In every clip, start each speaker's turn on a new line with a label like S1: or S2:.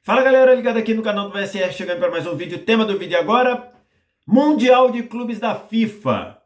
S1: Fala galera, ligado aqui no canal do VSR, chegando para mais um vídeo. O tema do vídeo agora, Mundial de Clubes da FIFA.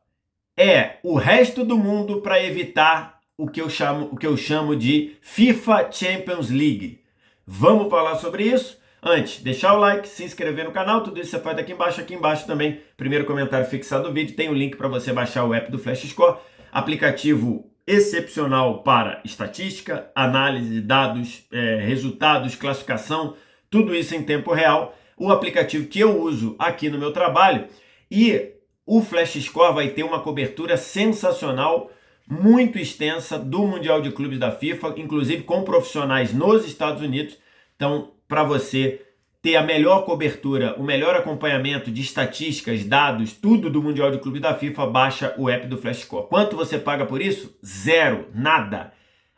S1: É o resto do mundo para evitar o que eu chamo de FIFA Champions League. Vamos falar sobre isso? Antes, deixar o like, se inscrever no canal, tudo isso você faz aqui embaixo. Aqui embaixo também, primeiro comentário fixado do vídeo, tem o link para você baixar o app do Flash Score, aplicativo excepcional para estatística, análise de dados, resultados, classificação, tudo isso em tempo real. O aplicativo que eu uso aqui no meu trabalho, e o Flash Score vai ter uma cobertura sensacional, muito extensa do Mundial de Clubes da FIFA, inclusive com profissionais nos Estados Unidos. Então, para você ter a melhor cobertura, o melhor acompanhamento de estatísticas, dados, tudo do Mundial de Clubes da FIFA, baixa o app do Flash Score. Quanto você paga por isso? Zero, nada.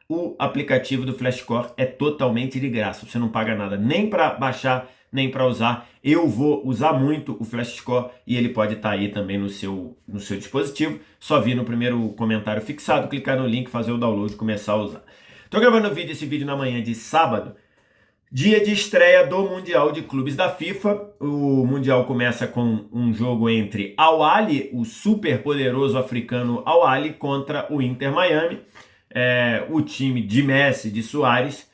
S1: O aplicativo do Flash Score é totalmente de graça. Você não paga nada nem para baixar, nem para usar. Eu vou usar muito o Flash Score e ele pode estar aí também no seu dispositivo. Só vir no primeiro comentário fixado, clicar no link, fazer o download e começar a usar. Estou gravando esse vídeo na manhã de sábado, dia de estreia do Mundial de Clubes da FIFA. O Mundial começa com um jogo entre Al Ahly, o super poderoso africano Al Ahly, contra o Inter Miami. O time de Messi, de Suárez,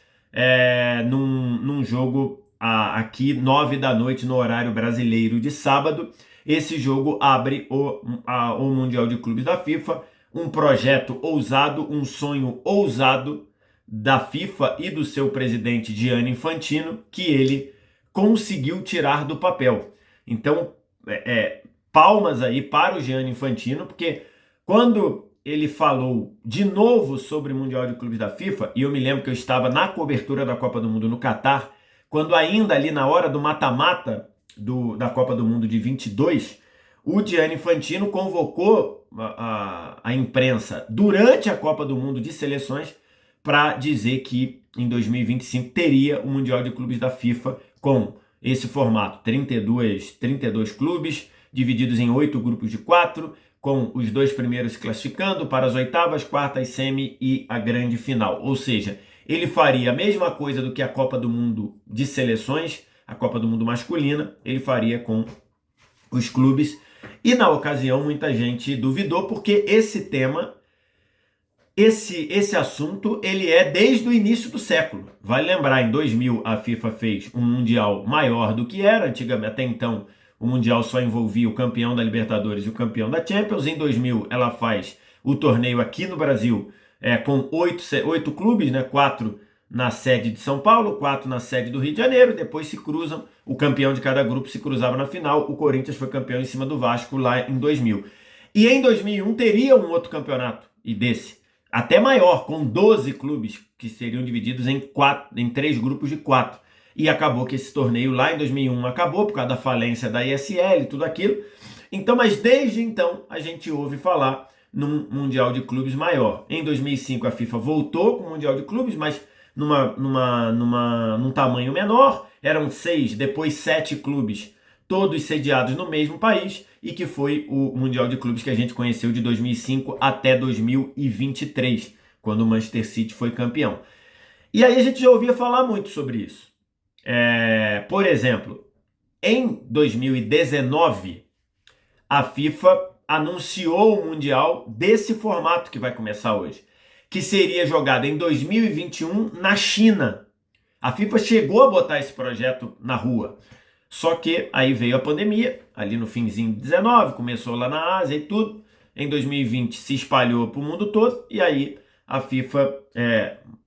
S1: num jogo aqui 9 da noite no horário brasileiro de sábado. Esse jogo abre o Mundial de Clubes da FIFA, um projeto ousado, um sonho ousado da FIFA e do seu presidente Gianni Infantino, que ele conseguiu tirar do papel. Então, palmas aí para o Gianni Infantino, porque quando ele falou de novo sobre o Mundial de Clubes da FIFA, e eu me lembro que eu estava na cobertura da Copa do Mundo no Catar, quando ainda ali na hora do mata-mata da Copa do Mundo de 22, o Gianni Infantino convocou a imprensa durante a Copa do Mundo de Seleções para dizer que em 2025 teria o Mundial de Clubes da FIFA com esse formato, 32 clubes, divididos em 8 grupos de 4, com os 2 primeiros se classificando para as oitavas, quartas, semi e a grande final. Ou seja, ele faria a mesma coisa do que a Copa do Mundo de Seleções, a Copa do Mundo masculina, ele faria com os clubes. E na ocasião muita gente duvidou, porque esse tema, esse assunto, ele é desde o início do século. Vale lembrar, em 2000 a FIFA fez um Mundial maior do que era, antigamente, até então o Mundial só envolvia o campeão da Libertadores e o campeão da Champions. Em 2000 ela faz o torneio aqui no Brasil com 8 clubes, 4 na sede de São Paulo, 4 na sede do Rio de Janeiro, depois se cruzam, o campeão de cada grupo se cruzava na final. O Corinthians foi campeão em cima do Vasco lá em 2000. E em 2001 teria um outro campeonato, e desse, até maior, com 12 clubes, que seriam divididos em 3 grupos de 4. E acabou que esse torneio lá em 2001 acabou por causa da falência da ISL e tudo aquilo. Então, mas desde então a gente ouve falar num Mundial de Clubes maior. Em 2005 a FIFA voltou com o Mundial de Clubes, mas num tamanho menor. Eram 6, depois 7 clubes, todos sediados no mesmo país, e que foi o Mundial de Clubes que a gente conheceu de 2005 até 2023, quando o Manchester City foi campeão. E aí a gente já ouvia falar muito sobre isso. Por exemplo, em 2019, a FIFA anunciou o Mundial desse formato que vai começar hoje, que seria jogado em 2021 na China. A FIFA chegou a botar esse projeto na rua, só que aí veio a pandemia, ali no finzinho de 19, começou lá na Ásia e tudo. Em 2020 se espalhou para o mundo todo, e aí a FIFA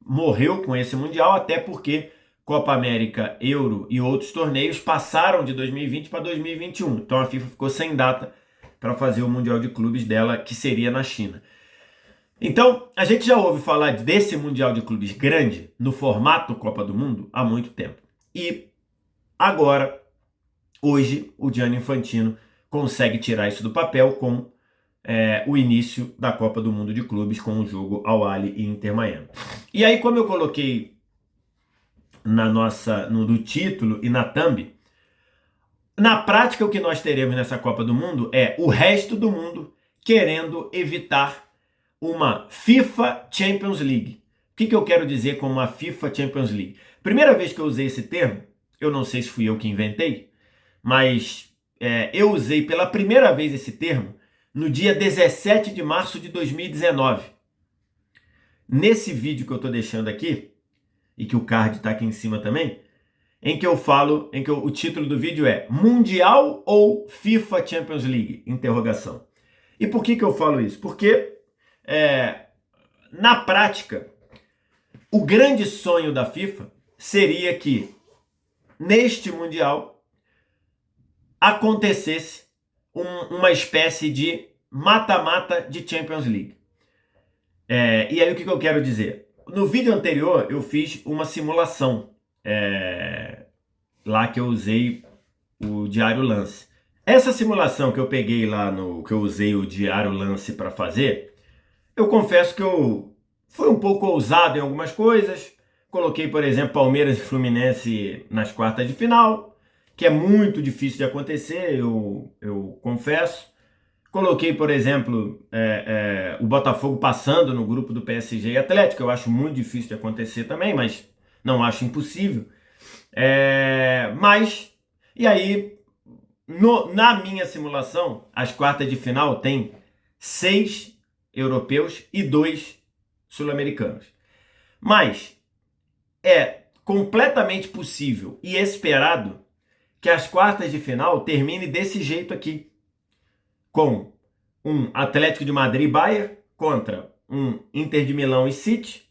S1: morreu com esse Mundial, até porque Copa América, Euro e outros torneios passaram de 2020 para 2021. Então a FIFA ficou sem data para fazer o Mundial de Clubes dela, que seria na China. Então, a gente já ouve falar desse Mundial de Clubes grande, no formato Copa do Mundo, há muito tempo. E agora, hoje, o Gianni Infantino consegue tirar isso do papel com o início da Copa do Mundo de Clubes, com o jogo Al Ahly e Inter Miami. E aí, como eu coloquei no título e na thumb, na prática o que nós teremos nessa Copa do Mundo é o resto do mundo querendo evitar uma FIFA Champions League. O que eu quero dizer com uma FIFA Champions League? Primeira vez que eu usei esse termo, eu não sei se fui eu que inventei, mas eu usei pela primeira vez esse termo no dia 17 de março de 2019. Nesse vídeo que eu estou deixando aqui, e que o card está aqui em cima também, em que eu falo, o título do vídeo é Mundial ou FIFA Champions League? Interrogação. E por que eu falo isso? Porque, na prática, o grande sonho da FIFA seria que, neste Mundial, acontecesse uma espécie de mata-mata de Champions League. E aí o que eu quero dizer? No vídeo anterior eu fiz uma simulação lá que eu usei o Diário Lance. Essa simulação que eu peguei lá que eu usei o Diário Lance para fazer, eu confesso que eu fui um pouco ousado em algumas coisas. Coloquei, por exemplo, Palmeiras e Fluminense nas quartas de final, que é muito difícil de acontecer, eu confesso. Coloquei, por exemplo, o Botafogo passando no grupo do PSG e Atlético. Eu acho muito difícil de acontecer também, mas não acho impossível. E aí, na minha simulação, as quartas de final tem 6 europeus e 2 sul-americanos. Mas é completamente possível e esperado que as quartas de final termine desse jeito aqui, com um Atlético de Madrid e Bayern contra um Inter de Milão e City,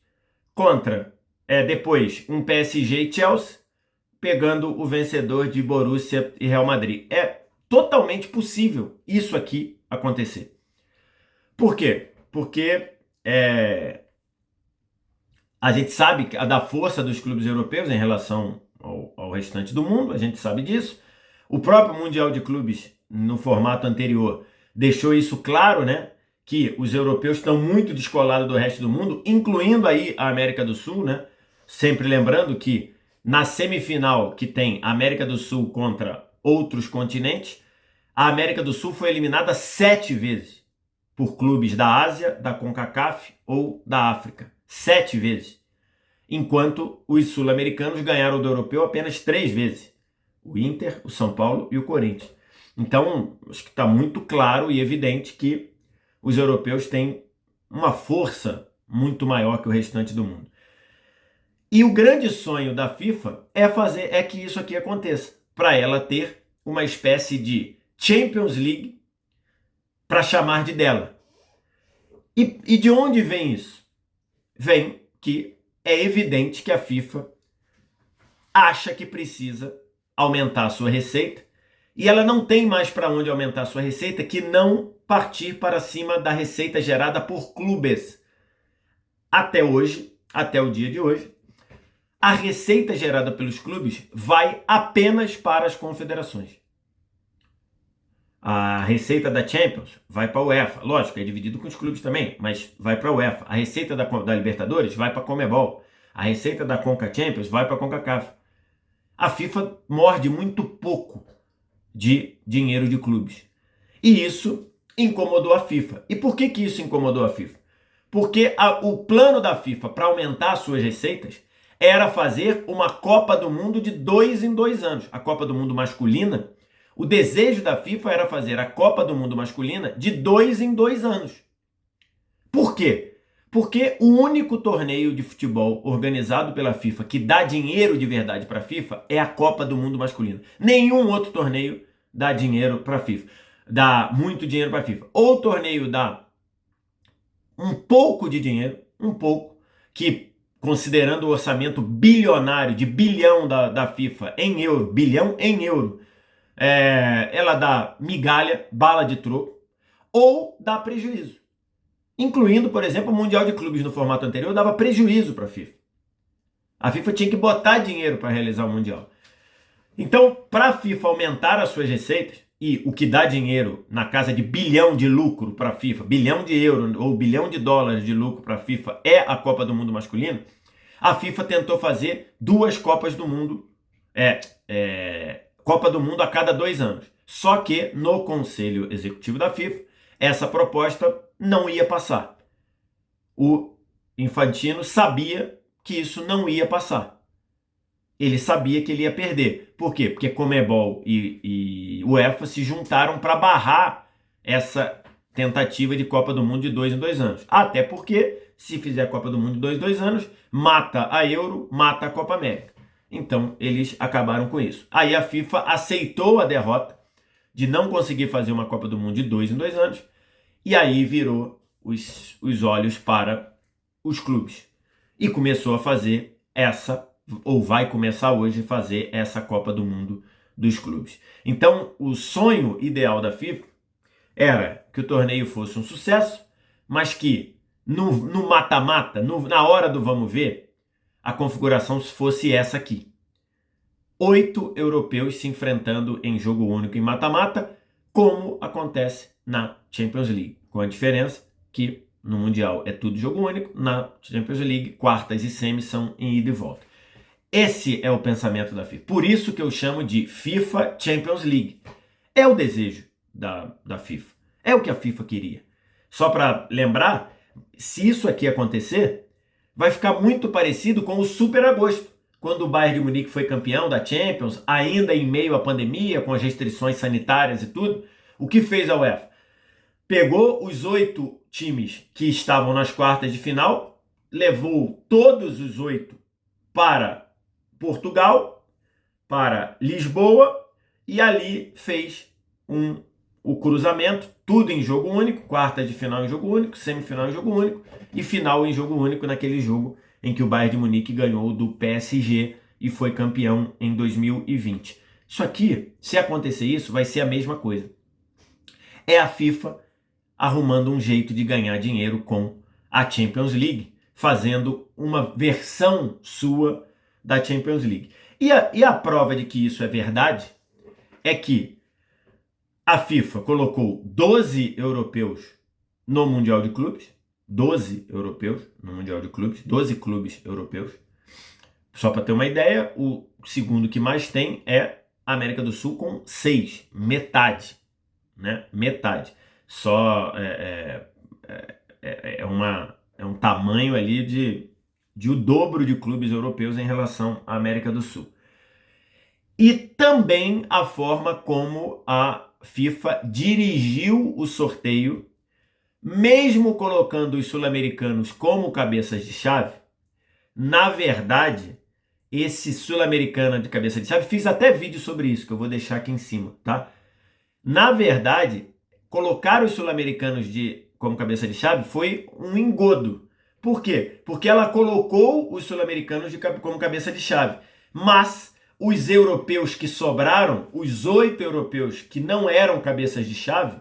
S1: contra depois um PSG e Chelsea, pegando o vencedor de Borussia e Real Madrid. É totalmente possível isso aqui acontecer. Por quê? Porque a gente sabe da força dos clubes europeus em relação ao restante do mundo, a gente sabe disso. O próprio Mundial de Clubes, no formato anterior, deixou isso claro, né? Que os europeus estão muito descolados do resto do mundo, incluindo aí a América do Sul, né? Sempre lembrando que na semifinal que tem América do Sul contra outros continentes, a América do Sul foi eliminada 7 vezes por clubes da Ásia, da CONCACAF ou da África. 7 vezes. Enquanto os sul-americanos ganharam do europeu apenas 3 vezes. O Inter, o São Paulo e o Corinthians. Então, acho que está muito claro e evidente que os europeus têm uma força muito maior que o restante do mundo. E o grande sonho da FIFA é que isso aqui aconteça, para ela ter uma espécie de Champions League para chamar de dela. E de onde vem isso? Vem que é evidente que a FIFA acha que precisa aumentar a sua receita e ela não tem mais para onde aumentar a sua receita que não partir para cima da receita gerada por clubes. Até hoje, até o dia de hoje, a receita gerada pelos clubes vai apenas para as confederações. A receita da Champions vai para a UEFA. Lógico, é dividido com os clubes também, mas vai para a UEFA. A receita da Libertadores vai para a Conmebol. A receita da Conca Champions vai para a CONCACAF. A FIFA morde muito pouco de dinheiro de clubes. E isso incomodou a FIFA. E por que isso incomodou a FIFA? Porque o plano da FIFA para aumentar suas receitas era fazer uma Copa do Mundo de 2 em 2 anos. A Copa do Mundo masculina, o desejo da FIFA era fazer a Copa do Mundo masculina de 2 em 2 anos. Por quê? Porque o único torneio de futebol organizado pela FIFA que dá dinheiro de verdade para a FIFA é a Copa do Mundo masculina. Nenhum outro torneio dá dinheiro para a FIFA. Dá muito dinheiro para a FIFA. Ou o torneio dá um pouco de dinheiro, que considerando o orçamento bilionário de bilhão da FIFA em euro, bilhão em euro, ela dá migalha, bala de troco, ou dá prejuízo. Incluindo, por exemplo, o Mundial de Clubes no formato anterior dava prejuízo para a FIFA. A FIFA tinha que botar dinheiro para realizar o Mundial. Então, para a FIFA aumentar as suas receitas, e o que dá dinheiro na casa de bilhão de lucro para a FIFA, bilhão de euros ou bilhão de dólares de lucro para a FIFA é a Copa do Mundo masculino, a FIFA tentou fazer 2 Copas do Mundo, Copa do Mundo a cada 2 anos. Só que no Conselho Executivo da FIFA, essa proposta não ia passar. O Infantino sabia que isso não ia passar. ele sabia que ele ia perder. Por quê? Porque Conmebol e UEFA se juntaram para barrar essa tentativa de Copa do Mundo de 2 em 2 anos. Até porque, se fizer a Copa do Mundo de 2 em 2 anos, mata a Euro, mata a Copa América. Então, eles acabaram com isso. Aí a FIFA aceitou a derrota de não conseguir fazer uma Copa do Mundo de 2 em 2 anos, e aí virou os olhos para os clubes. E começou a fazer ou vai começar hoje a fazer essa Copa do Mundo dos clubes. Então, o sonho ideal da FIFA era que o torneio fosse um sucesso, mas que no mata-mata, na hora do vamos ver, a configuração fosse essa aqui. 8 europeus se enfrentando em jogo único em mata-mata, como acontece na Champions League. Com a diferença que no Mundial é tudo jogo único, na Champions League, quartas e semis são em ida e volta. Esse é o pensamento da FIFA. Por isso que eu chamo de FIFA Champions League. É o desejo da FIFA. É o que a FIFA queria. Só para lembrar, se isso aqui acontecer, vai ficar muito parecido com o Super Agosto, quando o Bayern de Munique foi campeão da Champions, ainda em meio à pandemia, com as restrições sanitárias e tudo. O que fez a UEFA? Pegou os 8 times que estavam nas quartas de final, levou todos os 8 para Portugal, para Lisboa, e ali fez o cruzamento, tudo em jogo único, quarta de final em jogo único, semifinal em jogo único e final em jogo único, naquele jogo em que o Bayern de Munique ganhou do PSG e foi campeão em 2020. Isso aqui, se acontecer isso, vai ser a mesma coisa. É a FIFA arrumando um jeito de ganhar dinheiro com a Champions League, fazendo uma versão sua da Champions League. E a prova de que isso é verdade é que a FIFA colocou 12 europeus no Mundial de Clubes, 12 europeus no Mundial de Clubes, 12 clubes europeus. Só para ter uma ideia, o segundo que mais tem é a América do Sul com 6, metade, né? Metade. Só é um tamanho ali de o dobro de clubes europeus em relação à América do Sul. E também a forma como a FIFA dirigiu o sorteio, mesmo colocando os sul-americanos como cabeças de chave. Na verdade, esse sul-americano de cabeça de chave, fiz até vídeo sobre isso, que eu vou deixar aqui em cima, tá? Na verdade, colocar os sul-americanos como cabeça de chave foi um engodo. Por quê? Porque ela colocou os sul-americanos como cabeça de chave, mas os europeus que sobraram, os 8 europeus que não eram cabeças de chave,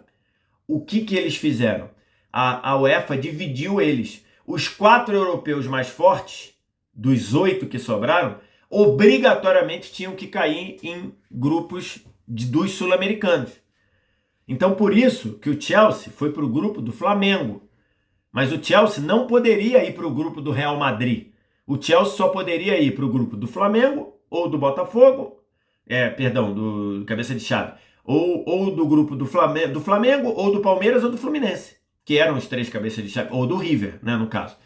S1: o que eles fizeram? A UEFA dividiu eles. Os 4 europeus mais fortes, dos 8 que sobraram, obrigatoriamente tinham que cair em grupos dos sul-americanos. Então, por isso que o Chelsea foi para o grupo do Flamengo. Mas o Chelsea não poderia ir para o grupo do Real Madrid. O Chelsea só poderia ir para o grupo do Flamengo, ou do Botafogo, do cabeça de chave, ou do grupo do Flamengo, ou do Palmeiras, ou do Fluminense, que eram os 3 cabeças de chave, ou do River, né, no caso.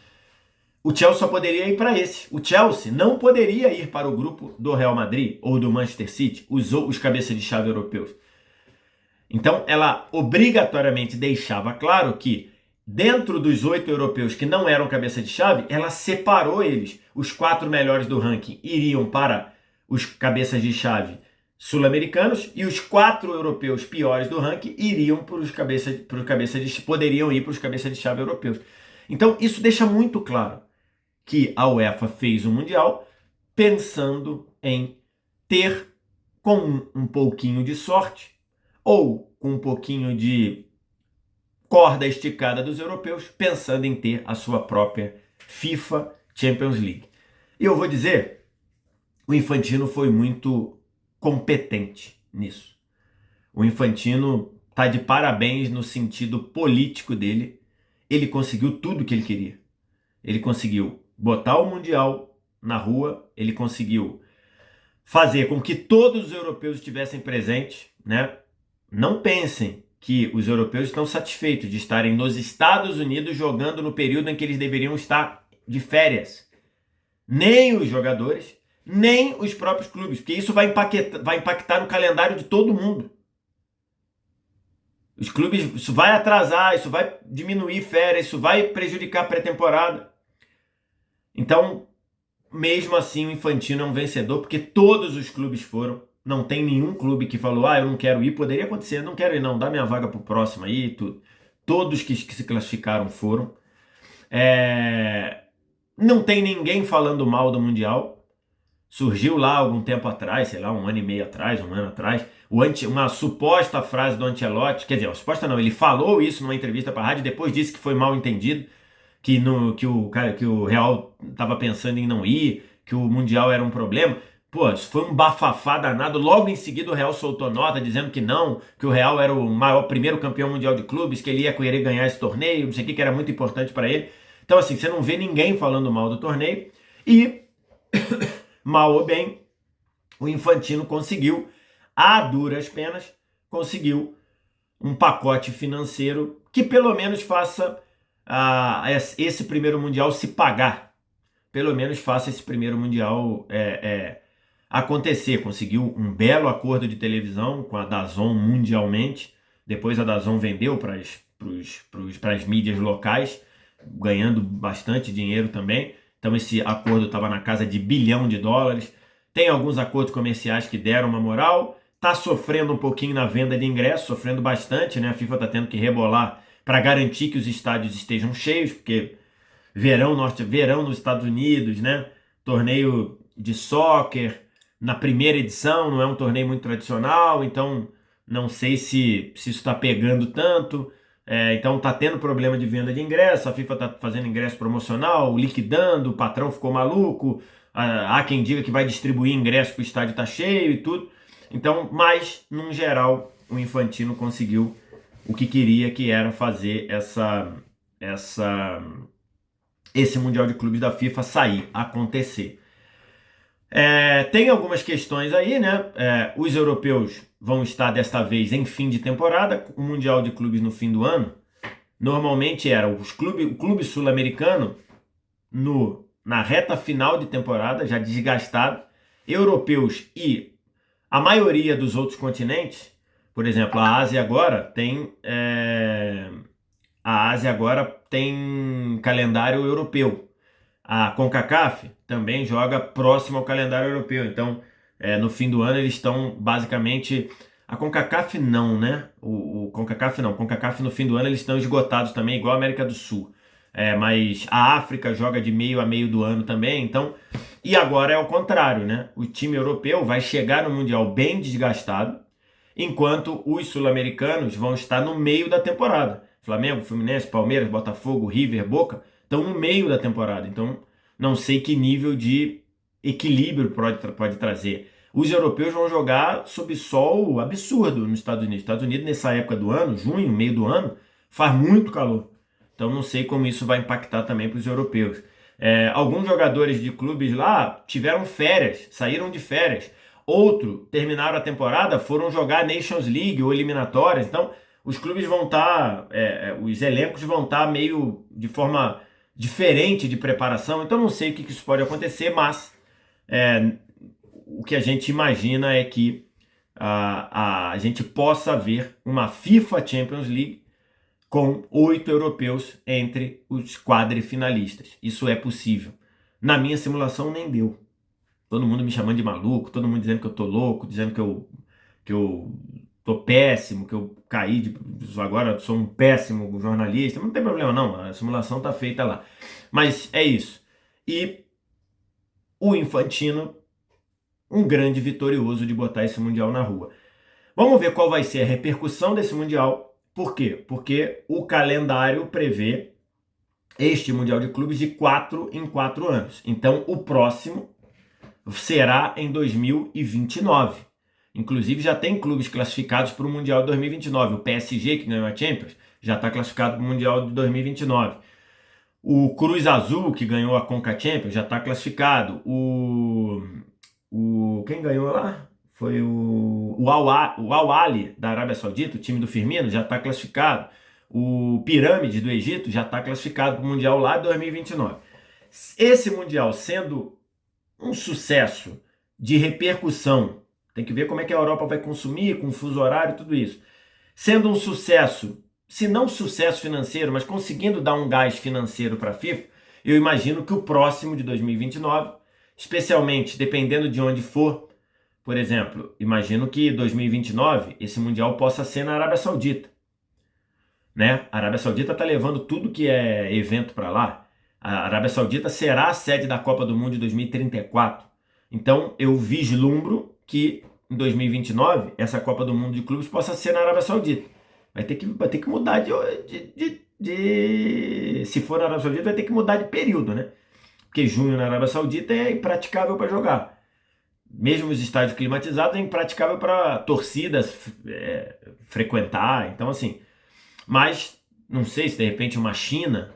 S1: O Chelsea só poderia ir para esses. O Chelsea não poderia ir para o grupo do Real Madrid ou do Manchester City, os cabeças de chave europeus. Então, ela obrigatoriamente deixava claro que, dentro dos 8 europeus que não eram cabeça de chave, ela separou eles. Os 4 melhores do ranking iriam para os cabeças de chave sul-americanos e os 4 europeus piores do ranking iriam poderiam ir para os cabeças de chave europeus. Então, isso deixa muito claro que a UEFA fez o Mundial pensando em ter, com um pouquinho de sorte, ou com um pouquinho de corda esticada dos europeus, pensando em ter a sua própria FIFA Champions League. E eu vou dizer, o Infantino foi muito competente nisso. O Infantino está de parabéns no sentido político dele. Ele conseguiu tudo o que ele queria. Ele conseguiu botar o Mundial na rua, ele conseguiu fazer com que todos os europeus estivessem presentes, né? Não pensem que os europeus estão satisfeitos de estarem nos Estados Unidos jogando no período em que eles deveriam estar de férias. Nem os jogadores, nem os próprios clubes, porque isso vai impactar no calendário de todo mundo. Os clubes, isso vai atrasar, isso vai diminuir férias, isso vai prejudicar a pré-temporada. Então, mesmo assim, o Infantino é um vencedor, porque todos os clubes foram. Não tem nenhum clube que falou, eu não quero ir. Poderia acontecer, não quero ir não, dá minha vaga pro próximo aí, tudo. Todos que se classificaram foram. Não tem ninguém falando mal do Mundial. Surgiu lá algum tempo atrás, sei lá, um ano e meio atrás, um ano atrás, uma suposta frase do Ancelotti, quer dizer, uma suposta não, ele falou isso numa entrevista para a rádio, depois disse que foi mal entendido, que o Real estava pensando em não ir, que o Mundial era um problema. Pô, isso foi um bafafá danado. Logo em seguida o Real soltou nota dizendo que não, que o Real era o primeiro campeão mundial de clubes, que ele ia querer ganhar esse torneio, não sei o que era muito importante para ele. Então assim, você não vê ninguém falando mal do torneio e mal ou bem, o Infantino conseguiu, a duras penas, conseguiu um pacote financeiro que pelo menos faça esse primeiro Mundial se pagar. Pelo menos faça esse primeiro Mundial acontecer. Conseguiu um belo acordo de televisão com a DAZN mundialmente. Depois a DAZN vendeu para as mídias locais, ganhando bastante dinheiro também. Então esse acordo estava na casa de $1 bilhão. Tem alguns acordos comerciais que deram uma moral. Está sofrendo um pouquinho na venda de ingressos, sofrendo bastante, né? A FIFA está tendo que rebolar para garantir que os estádios estejam cheios, porque verão nos Estados Unidos, né? Torneio de soccer na primeira edição, não é um torneio muito tradicional, então não sei se isso está pegando tanto. Então tá tendo problema de venda de ingresso, a FIFA tá fazendo ingresso promocional, liquidando, o patrão ficou maluco, há quem diga que vai distribuir ingresso para o estádio tá cheio e tudo. Então, mas, num geral, o Infantino conseguiu o que queria, que era fazer esse Mundial de Clubes da FIFA acontecer. Tem algumas questões aí, né? Os europeus vão estar desta vez em fim de temporada, o Mundial de Clubes no fim do ano. Normalmente era o clube sul-americano na reta final de temporada, já desgastado. Europeus e a maioria dos outros continentes, por exemplo, a Ásia agora tem calendário europeu. A CONCACAF também joga próximo ao calendário europeu. Então, no fim do ano eles estão basicamente... A CONCACAF não, né? O CONCACAF não. CONCACAF no fim do ano eles estão esgotados também, igual a América do Sul. Mas a África joga de meio a meio do ano também. Então, e agora é o contrário, né? O time europeu vai chegar no Mundial bem desgastado, enquanto os sul-americanos vão estar no meio da temporada. Flamengo, Fluminense, Palmeiras, Botafogo, River, Boca estão no meio da temporada. Então, não sei que nível de equilíbrio pode trazer. Os europeus vão jogar sob sol absurdo nos Estados Unidos. Estados Unidos, nessa época do ano, junho, meio do ano, faz muito calor. Então, não sei como isso vai impactar também para os europeus. Alguns jogadores de clubes lá tiveram férias, saíram de férias. Outros terminaram a temporada, foram jogar Nations League ou eliminatórias. Então, os clubes vão estar, os elencos vão estar meio de forma diferente de preparação. Então, não sei o que isso pode acontecer, mas o que a gente imagina é que a gente possa ver uma FIFA Champions League com 8 europeus entre os quadrifinalistas. Isso é possível. Na minha simulação nem deu. Todo mundo me chamando de maluco, todo mundo dizendo que eu tô louco, dizendo que eu tô péssimo, que eu caí agora sou um péssimo jornalista. Não tem problema não, a simulação tá feita lá. Mas é isso. E o Infantino, um grande vitorioso de botar esse Mundial na rua. Vamos ver qual vai ser a repercussão desse Mundial. Por quê? Porque o calendário prevê este Mundial de Clubes de 4 em 4 anos. Então, o próximo será em 2029. Inclusive, já tem clubes classificados para o Mundial de 2029. O PSG, que ganhou a Champions, já está classificado para o Mundial de 2029. O Cruz Azul, que ganhou a Conca Champions, já está classificado. Quem ganhou lá? Foi o Al-Ahly da Arábia Saudita, o time do Firmino, já está classificado. O Pirâmides do Egito já está classificado para o Mundial lá de 2029. Esse Mundial sendo um sucesso de repercussão, tem que ver como é que a Europa vai consumir, com fuso horário e tudo isso. Sendo um sucesso, se não sucesso financeiro, mas conseguindo dar um gás financeiro para a FIFA, eu imagino que o próximo de 2029, especialmente dependendo de onde for, por exemplo, imagino que 2029 esse Mundial possa ser na Arábia Saudita, né? A Arábia Saudita está levando tudo que é evento para lá. A Arábia Saudita será a sede da Copa do Mundo de 2034. Então eu vislumbro que em 2029 essa Copa do Mundo de clubes possa ser na Arábia Saudita. Vai ter que mudar se for na Arábia Saudita, vai ter que mudar de período, né? Porque junho na Arábia Saudita é impraticável para jogar. Mesmo os estádios climatizados é impraticável para torcidas frequentar. Então, assim, mas não sei se de repente uma China,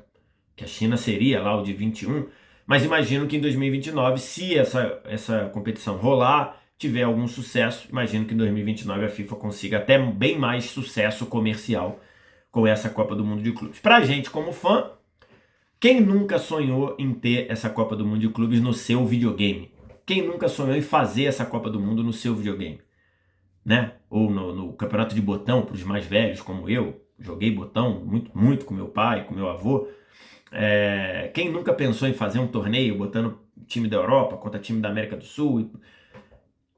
S1: que a China seria lá o de 21, mas imagino que em 2029, se essa competição rolar, tiver algum sucesso, imagino que em 2029 a FIFA consiga até bem mais sucesso comercial com essa Copa do Mundo de Clubes. Pra gente como fã, quem nunca sonhou em ter essa Copa do Mundo de Clubes no seu videogame? Quem nunca sonhou em fazer essa Copa do Mundo no seu videogame? Né? Ou no campeonato de botão, para os mais velhos como eu, joguei botão muito, muito com meu pai, com meu avô. Quem nunca pensou em fazer um torneio botando time da Europa contra time da América do Sul?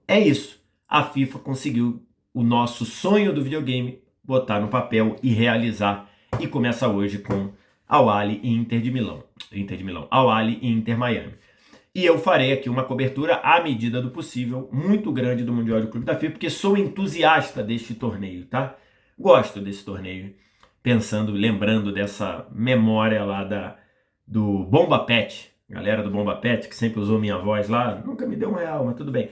S1: É isso. A FIFA conseguiu o nosso sonho do videogame botar no papel e realizar. E começa hoje com Al Ahly e Inter de Milão. Al Ahly e Inter Miami. E eu farei aqui uma cobertura à medida do possível, muito grande do Mundial de Clube da FIFA, porque sou entusiasta deste torneio, tá? Gosto desse torneio, lembrando dessa memória lá do Bomba Pet, galera do Bomba Pet, que sempre usou minha voz lá, nunca me deu R$1, mas tudo bem.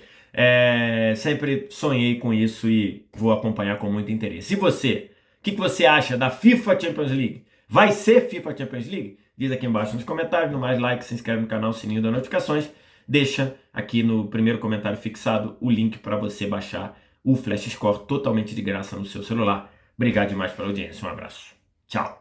S1: Sempre sonhei com isso e vou acompanhar com muito interesse. E você? O que você acha da FIFA Champions League? Vai ser FIFA Champions League? Diz aqui embaixo nos comentários, no mais like, se inscreve no canal, sininho das notificações. Deixa aqui no primeiro comentário fixado o link para você baixar o Flash Score totalmente de graça no seu celular. Obrigado demais pela audiência, um abraço. Tchau.